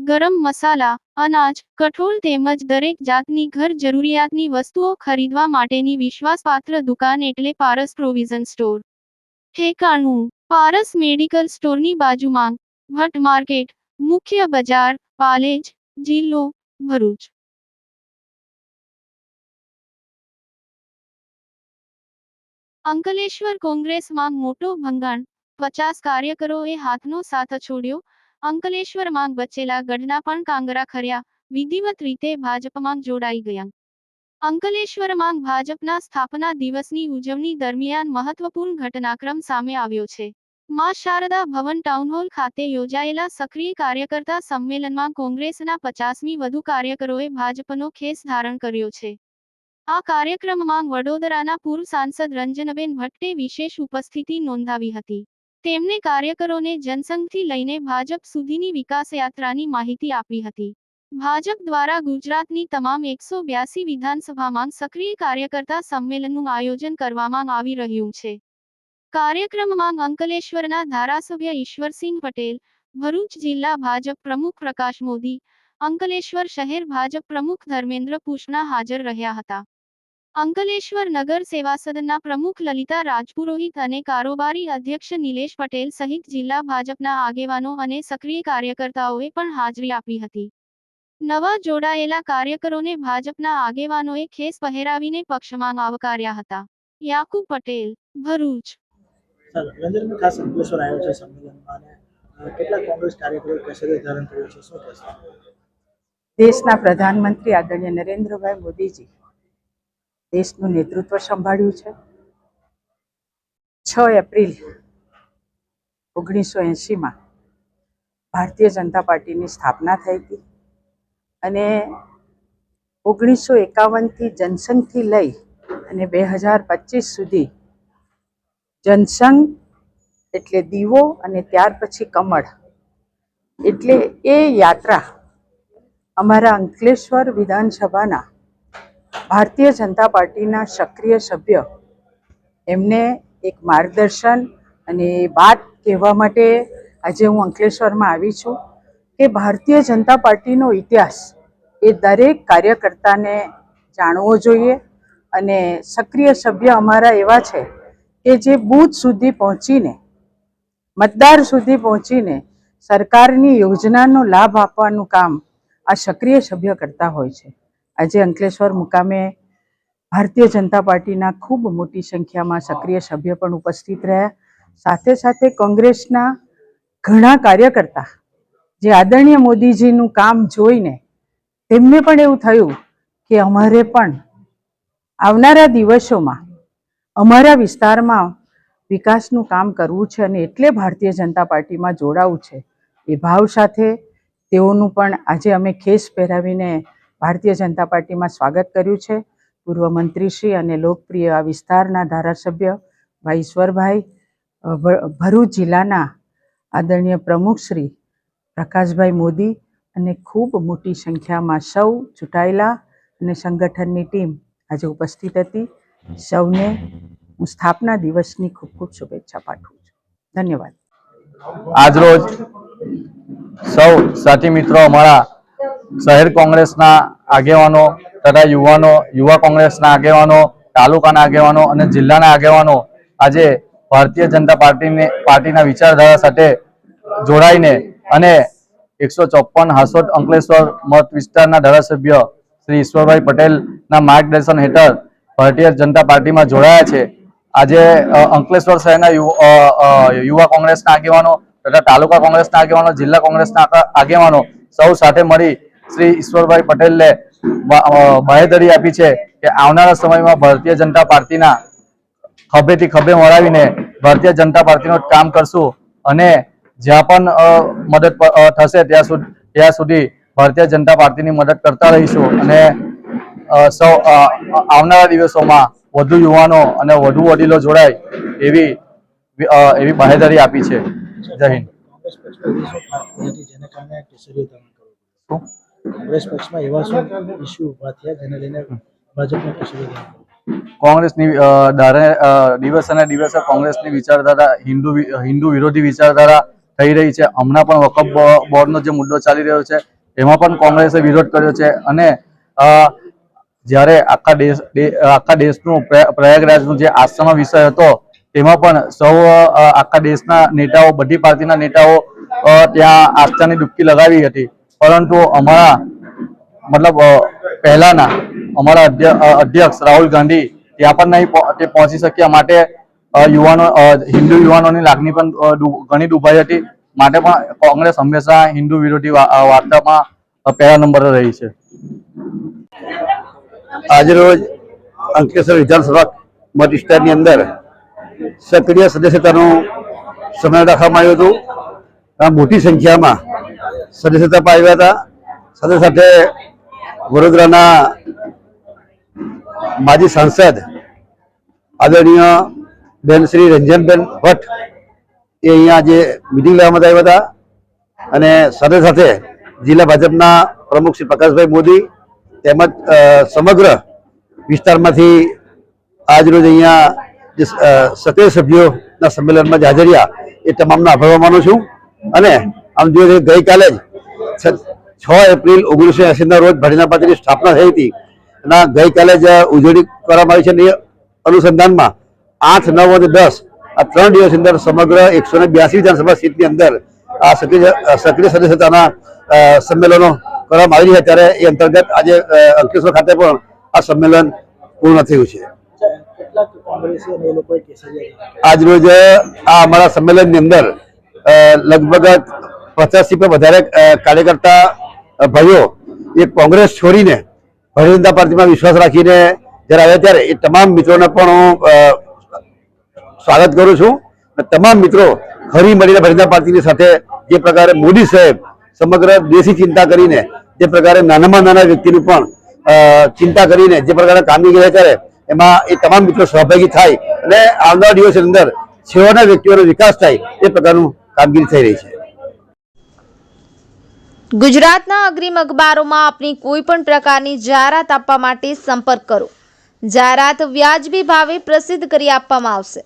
ગરમ મસાલા, અનાજ, કઠોળ તેમજ દરેક જાતની ઘર જરૂરિયાતની વસ્તુઓ ખરીદવા માટેની વિશ્વાસપાત્ર દુકાન એટલે પારસ પ્રોવિઝન સ્ટોર. ઠેકાણું: પારસ મેડિકલ સ્ટોરની બાજુમાં, ભટ્ટ માર્કેટ, મુખ્ય બજાર, પાલેજ, જિલ્લો ભરૂચ. અંકલેશ્વર કોંગ્રેસમાં મોટો ભંગાણ, 50 કાર્યકરોએ હાથનો સાથ છોડ્યો. અંકલેશ્વરમાં બચેલા ગઢના પણ કાંગરા ખર્યા, વિધિવત રીતે ભાજપમાં જોડાઈ ગયા. અંકલેશ્વરમાં ભાજપના સ્થાપના દિવસની ઉજવણી દરમિયાન મહત્વપૂર્ણ ઘટનાક્રમ સામે આવ્યો છે. મા શારદા ભવન ટાઉનહોલ ખાતે યોજાયેલા સક્રિય કાર્યકર્તા સંમેલનમાં કોંગ્રેસના 50મી વધુ કાર્યકરોએ ભાજપનો ખેસ ધારણ કર્યો છે. આ કાર્યક્રમમાં વડોદરાના પૂર્વ સાંસદ રંજનબેન ભટ્ટે વિશેષ ઉપસ્થિતિ નોંધાવી હતી. તેમણે કાર્યકરોને જનસંઘથી લઈને ભાજપ સુધીની વિકાસયાત્રાની માહિતી આપી હતી. ભાજપ દ્વારા ગુજરાતની તમામ 182 વિધાનસભામાં સક્રિય કાર્યકર્તા સંમેલનનું આયોજન કરવામાં આવી રહ્યું છે. કાર્યક્રમમાં અંકલેશ્વરના ધારાસભ્ય ઈશ્વરસિંહ પટેલ, ભરૂચ જિલ્લા ભાજપ પ્રમુખ પ્રકાશ મોદી, અંકલેશ્વર શહેર ભાજપ પ્રમુખ ધર્મેન્દ્ર પૂષણા હાજર રહ્યા હતા. અંકલેશ્વર નગર સેવાસદનના પ્રમુખ લલિતા રાજપુરોહિત અને કારોબારી અધ્યક્ષ નિલેશ પટેલ સહિત જિલ્લા ભાજપના આગેવાનો અને સક્રિય કાર્યકર્તાઓએ પણ હાજરી આપી હતી. નવા જોડાયેલા કાર્યકરોને ભાજપના આગેવાનોએ ખેસ પહેરાવીને પક્ષમાં આવકાર્યા હતા. યાકુબ પટેલ, ભરૂચ. રંજનબેન, ખાસ અંકલેશ્વર આવ્યો છે સંમેલનમાં અને કેટલા કોંગ્રેસ કાર્યકરોએ કેસરી ધારણ કર્યું છે, શું કહેશો? દેશના પ્રધાનમંત્રી આદરણીય નરેન્દ્રભાઈ મોદીજી દેશનું નેતૃત્વ સંભાળ્યું છે. 6 એપ્રિલ 1980માં ભારતીય જનતા પાર્ટીની સ્થાપના થઈ હતી અને 1951થી જનસંઘથી લઈ અને 2025 સુધી જનસંઘ એટલે દીવો અને ત્યાર પછી કમળ એટલે એ યાત્રા અમારા અંકલેશ્વર વિધાનસભાના ભારતીય જનતા પાર્ટીના સક્રિય સભ્ય એમને એક માર્ગદર્શન અને વાત કહેવા માટે આજે હું અંકલેશ્વરમાં આવી છું કે ભારતીય જનતા પાર્ટીનો ઇતિહાસ એ દરેક કાર્યકર્તાને જાણવો જોઈએ અને સક્રિય સભ્ય અમારા એવા છે કે જે બૂથ સુધી પહોંચીને મતદાર સુધી પહોંચીને સરકારની યોજનાનો લાભ આપવાનું કામ આ સક્રિય સભ્ય કરતા હોય છે. આજે અંકલેશ્વર મુકામે ભારતીય જનતા પાર્ટીના ખૂબ મોટી સંખ્યામાં સક્રિય સભ્ય પણ ઉપસ્થિત રહ્યા. સાથે સાથે કોંગ્રેસના ઘણા કાર્યકર્તા જે આદરણીય મોદીજીનું કામ જોઈને તેમને પણ એવું થયું કે અમારે પણ આવનારા દિવસોમાં અમારા વિસ્તારમાં વિકાસનું કામ કરવું છે અને એટલે ભારતીય જનતા પાર્ટીમાં જોડાવું છે. એ ભાવ સાથે તેઓનું પણ આજે અમે ખેસ પહેરાવીને ભારતીય જનતા પાર્ટીમાં સ્વાગત કર્યું છે. પૂર્વ મંત્રીશ્રી અને લોકપ્રિય આ વિસ્તારના ધારાસભ્ય ભાઈ ઈશ્વરભાઈ, ભરૂચ જિલ્લાના આદરણીય પ્રમુખ શ્રી પ્રકાશભાઈ મોદી અને ખૂબ મોટી સંખ્યામાં સૌ ચૂંટાયેલા અને સંગઠનની ટીમ આજે ઉપસ્થિત હતી. સૌને હું સ્થાપના દિવસની ખૂબ ખૂબ શુભેચ્છા પાઠવું છું. ધન્યવાદ. આજરોજ સૌ સાથી મિત્રો, અમારા શહેર કોંગ્રેસના આગેવાનો તથા યુવા કોંગ્રેસના આગેવાનો, તાલુકાના આગેવાનો અને જિલ્લાના આગેવાનો આજે ભારતીય જનતા પાર્ટીના વિચારધારા સાથે જોડાઈને અને 154 હાસોટ અંકલેશ્વર મત વિસ્તારના ધારાસભ્ય શ્રી ઈશ્વરભાઈ પટેલના માર્ગદર્શન હેઠળ ભારતીય જનતા પાર્ટીમાં જોડાયા છે. આજે અંકલેશ્વર શહેરના યુવા કોંગ્રેસના આગેવાનો તથા તાલુકા કોંગ્રેસના આગેવાનો, જિલ્લા કોંગ્રેસના આગેવાનો સૌ સાથે મળી શ્રી ઈશ્વરભાઈ પટેલને બાહેધરી આપી છે કે આવનારા સમયમાં ભારતીય જનતા પાર્ટીના ખભેથી ખભે મળાવીને ભારતીય જનતા પાર્ટીનું કામ કરશું અને જ્યાં પણ મદદ થશે ત્યાં સુધી ભારતીય જનતા પાર્ટીની મદદ કરતા રહીશું અને સૌ આવનારા દિવસોમાં વધુ યુવાનો અને વધુ વડીલો જોડાય એવી બાહેધરી આપી છે. જય હિન્દ. કોંગ્રેસ પક્ષમાં એવા શું ઇસ્યુ ઉભા થયા જેને લઈને ભાજપને કેસરી ધારણ કર્યું? કોંગ્રેસની દિવસે દિવસે કોંગ્રેસની વિચારધારા હિન્દુ વિરોધી વિચારધારા થઈ રહી છે. હમણાં પણ વકફ બોર્ડનો જે મુદ્દો ચાલી રહ્યો છે એમાં પણ કોંગ્રેસે વિરોધ કર્યો છે અને જ્યારે આખા દેશનું પ્રયાગરાજનું જે આસ્થાનો વિષય હતો તેમાં પણ સૌ આખા દેશના નેતાઓ, બધી પાર્ટીના નેતાઓ ત્યાં આસ્થાની ડૂબકી લગાવી હતી, પરંતુ પહેલાના અમારા અધ્યક્ષ રાહુલ ગાંધી ત્યાં પણ નહીં પહોંચી શક્યા, માટે હિન્દુ યુવાનોની લાગણી પણ ઘણી દુભાઈ હતી, માટે પણ કોંગ્રેસ હંમેશા હિન્દુ વિરોધી વાર્તામાં પહેલા નંબરે રહી છે. આજરોજ અંકલેશ્વર વિધાનસભા મત વિસ્તારની અંદર સક્રિય સદસ્યતાનું સંમેલન રાખવામાં આવ્યું હતું. મોટી સંખ્યામાં સદસ્યતા આવ્યા હતા. સાથે સાથે વડોદરાના માજી સાંસદ આદરણીય બેન શ્રી રંજનબેન ભટ્ટ એ અહીંયા આજે મિટિંગ લેવામાં આવ્યા હતા અને સાથે સાથે જિલ્લા ભાજપના પ્રમુખ શ્રી પ્રકાશભાઈ મોદી તેમજ સમગ્ર વિસ્તારમાંથી આજ રોજ અહીંયા જે સક્રિય સભ્યોના સંમેલનમાં જે હાજર રહ્યા એ તમામનો આભાર માનું છું. અને આમ જોઈએ ગઈકાલે જ 6 એપ્રિલ 1980ના રોજ ભારતીય જનતા પાર્ટીની સ્થાપના થઈ હતી અને ગઈકાલે જ ઉજવણી કરવામાં આવી છે. એ અનુસંધાનમાં 8, 9 અને 10 આ 3 દિવસની અંદર સમગ્ર 182 વિધાનસભા સીટની અંદર આ સક્રિય સદસ્યતાના સંમેલનો કરવામાં આવી રહ્યા, ત્યારે એ અંતર્ગત આજે અંકલેશ્વર ખાતે પણ આ સંમેલન પૂર્ણ થયું છે. આજ રોજ આ અમારા સંમેલનની અંદર લગભગ 50થી પણ વધારે કાર્યકર્તા ભાઈઓ એ કોંગ્રેસ છોડીને ભારતીય જનતા પાર્ટીમાં વિશ્વાસ રાખીને જ્યારે આવ્યા, ત્યારે એ તમામ મિત્રોને પણ હું સ્વાગત કરું છું. તમામ મિત્રો હરી મળીને ભારતીય જનતા પાર્ટીની સાથે જે પ્રકારે મોદી સાહેબ સમગ્ર દેશની ચિંતા કરીને, જે પ્રકારે નાનામાં નાના વ્યક્તિનું પણ ચિંતા કરીને જે પ્રકારે કામગીરી કરે, એમાં એ તમામ મિત્રો સહભાગી થાય અને આવનારા દિવસની અંદર છેવાડાના વ્યક્તિઓનો વિકાસ થાય એ પ્રકારનું કામગીરી થઈ રહી છે. ગુજરાતના અગ્રીમ અખબારોમાં આપની કોઈ પણ પ્રકારની જાહેરાત આપવા માટે સંપર્ક કરો. જાહેરાત વ્યાજબી ભાવે પ્રસિદ્ધ કરી આપવામાં આવશે.